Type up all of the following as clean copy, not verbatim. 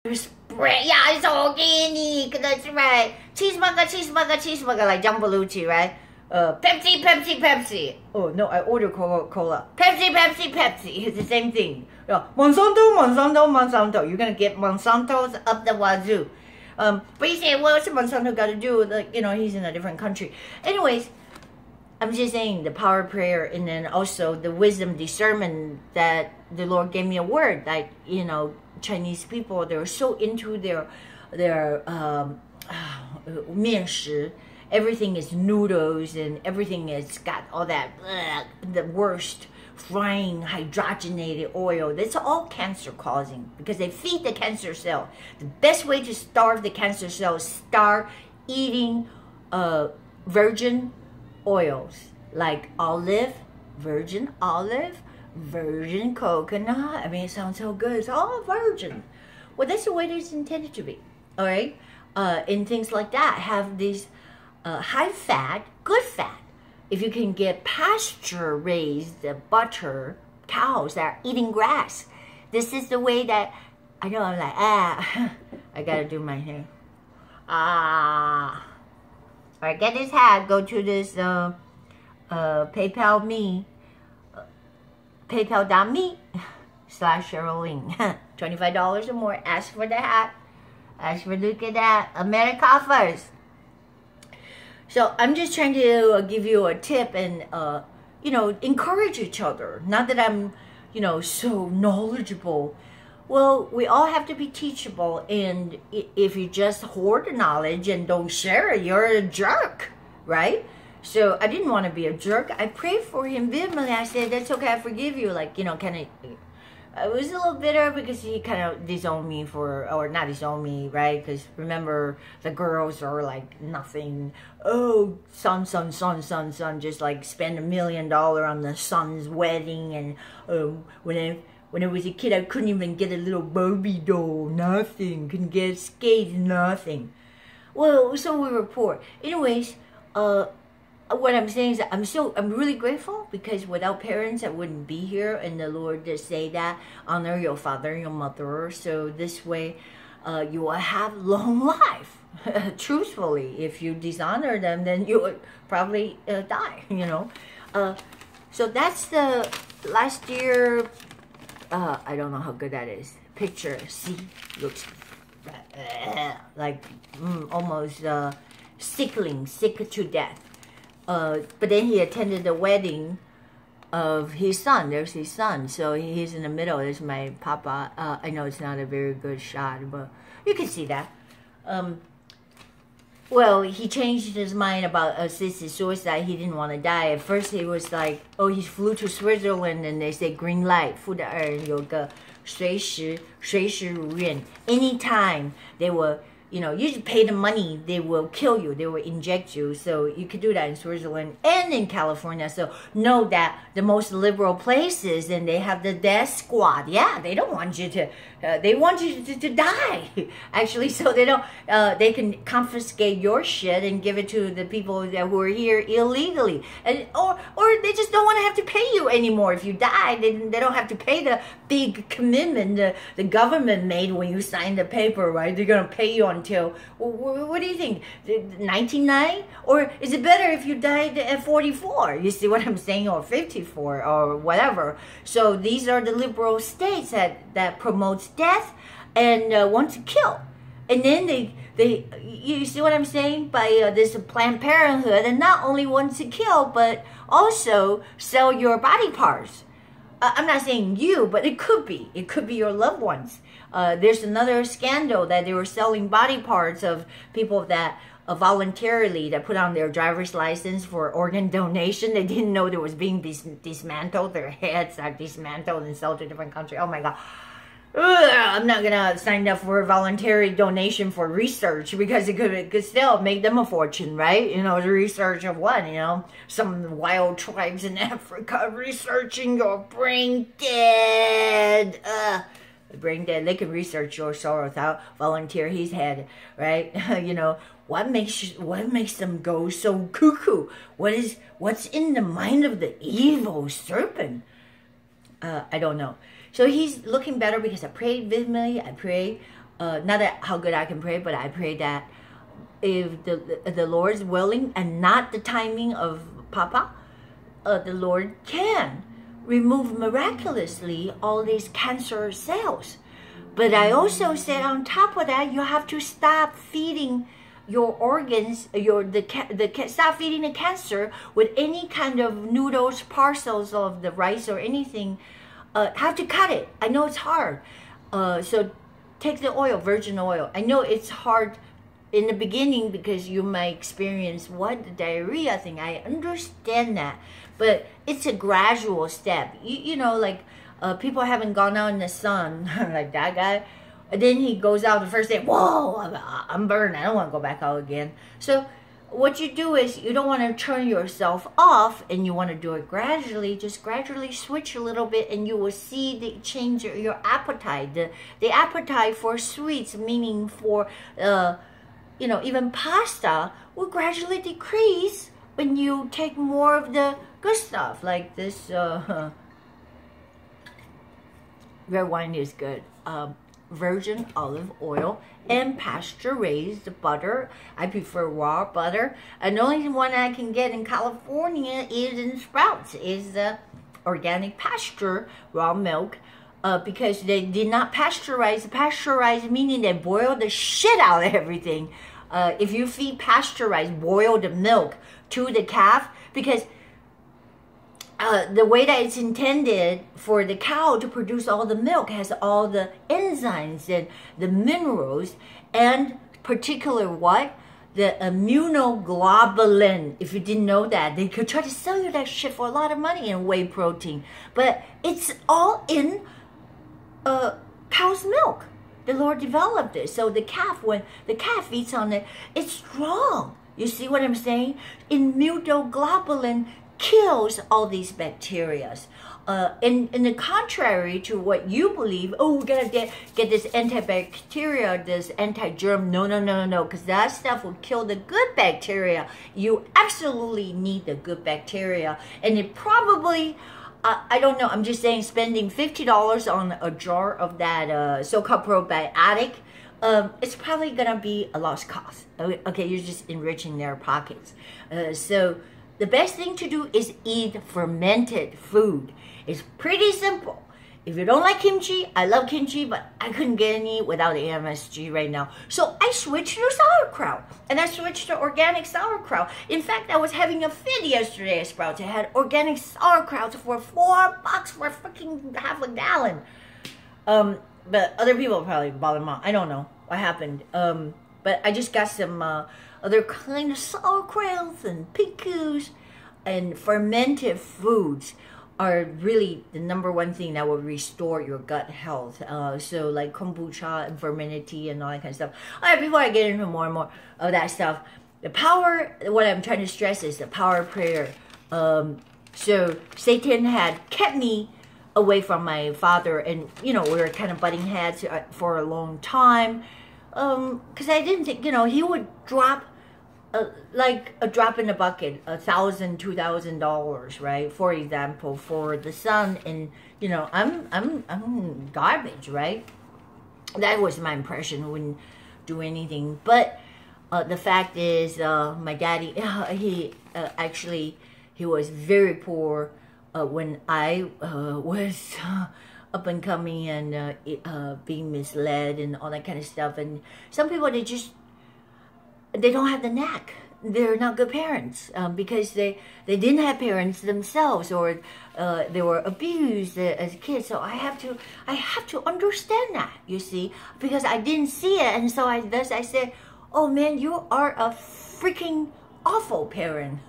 Spread, yeah, it's organic. That's right. Cheeseburger, cheeseburger, cheeseburger, like John Belushi, right? Pepsi, Pepsi, Pepsi. Oh no, I ordered Coca-Cola. Pepsi, Pepsi, Pepsi. It's the same thing. Monsanto, Monsanto, Monsanto. You're gonna get Monsanto's up the wazoo. But you say, what's Monsanto got to do? Like, you know, he's in a different country. Anyways, I'm just saying the power of prayer, and then also the wisdom, discernment that the Lord gave me a word. Like, you know, Chinese people, they're so into their 面食. Everything is noodles, and everything is got all that the worst frying hydrogenated oil. That's all cancer causing, because they feed the cancer cell. The best way to starve the cancer cell is start eating virgin oils like virgin olive, virgin coconut. I mean, it sounds so good. It's all virgin. Well, that's the way it's intended to be. All right, and things like that have these high fat, good fat. If you can get pasture raised butter cows that are eating grass, this is the way that I know. I'm like, I gotta do my hair. All right, get this hat. Go to this PayPal me, PayPal.me/Cheryl Ling. $25 or more. Ask for the hat. Ask for look at that. America first. So I'm just trying to give you a tip and, you know, encourage each other. Not that I'm, you know, so knowledgeable. Well, we all have to be teachable. And if you just hoard the knowledge and don't share it, you're a jerk, right? So I didn't want to be a jerk. I prayed for him vehemently. I said, that's okay, I forgive you. Like, you know, I was a little bitter because he kind of disowned me or not disowned me, right? Because remember, the girls are like nothing. Oh, son, just like spend $1 million on the son's wedding. And when I was a kid, I couldn't even get a little Barbie doll, nothing. Couldn't get a skate, nothing. Well, so we were poor. Anyways, what I'm saying is I'm really grateful, because without parents I wouldn't be here, and the Lord does say that honor your father and your mother, so this way you will have long life. Truthfully, if you dishonor them, then you would probably die, you know. So that's the last year. I don't know how good that is. Picture, see, looks like almost sick to death. But then he attended the wedding of his son. There's his son. So he's in the middle. There's my papa. I know it's not a very good shot, but you can see that. Well, he changed his mind about assisted suicide. He didn't want to die. At first, he was like, oh, he flew to Switzerland, and they say green light. 负的二人有个随时如愿. Anytime they will, you know, you just pay the money, they will kill you, they will inject you. So you could do that in Switzerland and in California. So know that the most liberal places, and they have the death squad. Yeah, they don't want you to, they want you to die, actually. So they don't, they can confiscate your shit and give it to the people who are here illegally. And, or they just don't want to have to pay you anymore. If you die, they don't have to pay the big commitment the government made when you signed the paper, right? They're going to pay you until, what do you think, 99? Or is it better if you died at 44? You see what I'm saying? Or 54 or whatever. So these are the liberal states that promotes death and want to kill. And then you see what I'm saying? By this Planned Parenthood, and not only wants to kill, but also sell your body parts. I'm not saying you, but it could be. It could be your loved ones. There's another scandal that they were selling body parts of people that voluntarily that put on their driver's license for organ donation. They didn't know there was being dismantled. Their heads are dismantled and sold to a different country. Oh my God. I'm not gonna sign up for a voluntary donation for research, because it could still make them a fortune, right? You know, the research of what? You know, some wild tribes in Africa researching your brain dead. Brain dead. They can research your soul without volunteer his head, right? You know, what makes them go so cuckoo? What's in the mind of the evil serpent? I don't know. So he's looking better because I prayed vehemently. I prayed not that how good I can pray, but I pray that if the Lord's willing and not the timing of Papa, the Lord can remove miraculously all these cancer cells. But I also said on top of that, you have to stop feeding your organs, stop feeding the cancer with any kind of noodles, parcels of the rice or anything. Have to cut it. I know it's hard. So take the oil, virgin oil. I know it's hard in the beginning because you might experience the diarrhea thing. I understand that, but it's a gradual step. You know, like people haven't gone out in the sun like that guy. And then he goes out the first day. Whoa, I'm burned. I don't want to go back out again. So what you do is you don't want to turn yourself off, and you want to do it gradually. Just gradually switch a little bit, and you will see the change your appetite. The appetite for sweets, meaning for you know, even pasta, will gradually decrease when you take more of the good stuff, like this. Red wine is good. Virgin olive oil and pasture-raised butter. I prefer raw butter. And the only one I can get in California is in Sprouts, is organic pasture raw milk, because they did not pasteurize. Pasteurize meaning they boil the shit out of everything. If you feed pasteurized, boiled milk to the calf, because the way that it's intended for the cow to produce all the milk has all the enzymes and the minerals, and particular the immunoglobulin. If you didn't know that, they could try to sell you that shit for a lot of money in whey protein, but it's all in cow's milk. The Lord developed it, so the calf, when the calf eats on it, it's strong. You see what I'm saying? Immunoglobulin kills all these bacteria. In the contrary to what you believe, oh, we gotta get this antibacterial, this anti-germ. No, because that stuff will kill the good bacteria. You absolutely need the good bacteria, and it probably, I don't know, I'm just saying, spending $50 on a jar of that so-called probiotic, it's probably gonna be a lost cause. Okay, you're just enriching their pockets. So the best thing to do is eat fermented food. It's pretty simple. If you don't like kimchi, I love kimchi, but I couldn't get any without the MSG right now. So I switched to sauerkraut, and I switched to organic sauerkraut. In fact, I was having a fit yesterday at Sprouts. I had organic sauerkraut for $4 for a freaking half a gallon. But other people probably bought them out. I don't know what happened. But I just got some other kind of sauerkrauts and pikus, and fermented foods are really the #1 thing that will restore your gut health. So like kombucha and fermented tea and all that kind of stuff. All right, before I get into more and more of that stuff, the power, what I'm trying to stress is the power of prayer. So Satan had kept me away from my father, and you know, we were kind of butting heads for a long time, because I didn't think, you know, he would drop like a drop in the bucket, $1,000, $2,000, right? For example, for the son, and you know, I'm garbage, right? That was my impression. Wouldn't do anything, but the fact is, my daddy, he actually, he was very poor when I was up and coming and being misled and all that kind of stuff. And some people, they don't have the knack. They're not good parents because they didn't have parents themselves, or they were abused as kids. So I have to understand that, you see, because I didn't see it, and so I said, oh man, you are a freaking awful parent.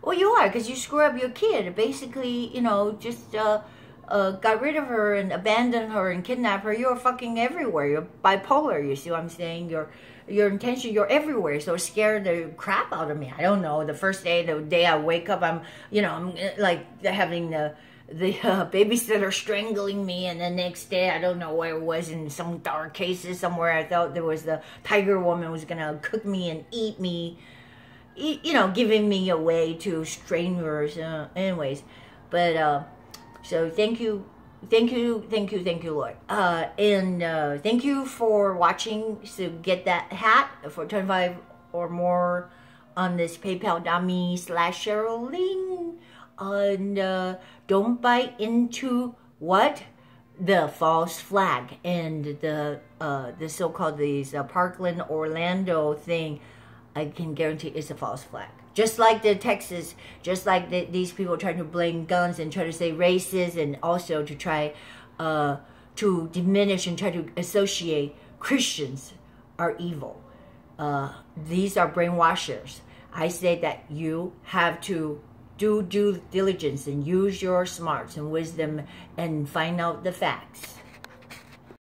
Well, you are, because you screw up your kid. Basically, you know, just got rid of her and abandoned her and kidnapped her. You're fucking everywhere. You're bipolar, you see what I'm saying? Your intention, you're everywhere. So scared the crap out of me. I don't know. The first day, the day I wake up, I'm like having the babysitter strangling me, and the next day, I don't know where it was, in some dark cases somewhere. I thought there was the tiger woman was gonna cook me and eat me, you know, giving me away to strangers. Anyways, but so thank you, Thank you, Lord. And thank you for watching. So get that hat for 25 or more on this PayPal.me/Cheryl And don't buy into what? The false flag and the so-called these Parkland, Orlando thing. I can guarantee it's a false flag. Just like the Texas, just like these people trying to blame guns and try to say racist, and also to try to diminish and try to associate Christians are evil. These are brainwashers. I say that you have to do due diligence and use your smarts and wisdom and find out the facts.